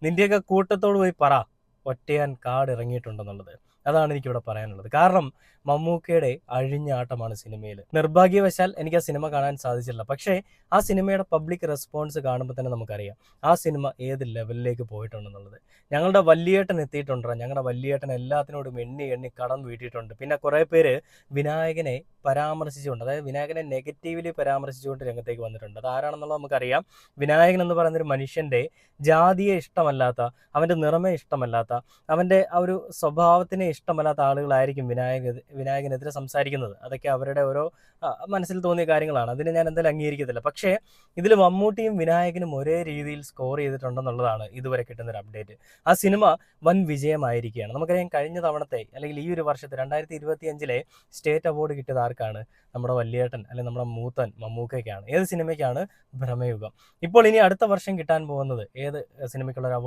നിന്റെയൊക്കെ കൂട്ടത്തോട് പോയി പറ ഒറ്റയാൻ കാട് ഇറങ്ങിയിട്ടുണ്ടെന്നുള്ളത്. അതാണ് എനിക്കിവിടെ പറയാനുള്ളത്. കാരണം മമ്മൂക്കയുടെ അഴിഞ്ഞാട്ടമാണ് സിനിമയിൽ. നിർഭാഗ്യവശാൽ എനിക്ക് ആ സിനിമ കാണാൻ സാധിച്ചില്ല. പക്ഷേ ആ സിനിമയുടെ പബ്ലിക് റെസ്പോൺസ് കാണുമ്പോൾ തന്നെ നമുക്കറിയാം ആ സിനിമ ഏത് ലെവലിലേക്ക് പോയിട്ടുണ്ടെന്നുള്ളത്. ഞങ്ങളുടെ വല്യേട്ടൻ എത്തിയിട്ടുണ്ടോ, ഞങ്ങളുടെ വല്യേട്ടൻ എല്ലാത്തിനോടും എണ്ണി എണ്ണി കടം വീട്ടിയിട്ടുണ്ട്. പിന്നെ കുറേ പേര് വിനായകനെ പരാമർശിച്ചുകൊണ്ട്, അതായത് വിനായകനെ നെഗറ്റീവ്ലി പരാമർശിച്ചുകൊണ്ട് രംഗത്തേക്ക് വന്നിട്ടുണ്ട്. അത് ആരാണെന്നുള്ളത് നമുക്കറിയാം. വിനായകൻ എന്ന് പറയുന്നൊരു മനുഷ്യൻ്റെ ജാതിയെ ഇഷ്ടമല്ലാത്ത, അവൻ്റെ നിറമെ ഇഷ്ടമല്ലാത്ത, അവൻ്റെ ആ ഒരു സ്വഭാവത്തിനെ ഇഷ്ടമല്ലാത്ത ആളുകളായിരിക്കും വിനായകനെതിരെ സംസാരിക്കുന്നത്. അതൊക്കെ അവരുടെ ഓരോ മനസ്സിൽ തോന്നിയ കാര്യങ്ങളാണ്. അതിനെ ഞാൻ എന്തായാലും അംഗീകരിക്കത്തില്ല. പക്ഷേ ഇതിൽ മമ്മൂട്ടിയും വിനായകനും ഒരേ രീതിയിൽ സ്കോർ ചെയ്തിട്ടുണ്ടെന്നുള്ളതാണ് ഇതുവരെ കിട്ടുന്നൊരു അപ്ഡേറ്റ്. ആ സിനിമ വൻ വിജയമായിരിക്കുകയാണ്. നമുക്കറിയാം കഴിഞ്ഞ തവണത്തെ അല്ലെങ്കിൽ ഈ ഒരു വർഷത്തെ 2025 സ്റ്റേറ്റ് അവാർഡ് കിട്ടിയത് ആർക്കാണ്? നമ്മുടെ വല്യേട്ടൻ അല്ലെങ്കിൽ നമ്മുടെ മൂത്തൻ മമ്മൂക്കയ്ക്കാണ്. ഏത് സിനിമയ്ക്കാണ്? ഭ്രമയുഗം. ഇപ്പോൾ ഇനി അടുത്ത വർഷം കിട്ടാൻ പോകുന്നത് ഏത് സിനിമയ്ക്കുള്ള ഒരു അവാർഡ്?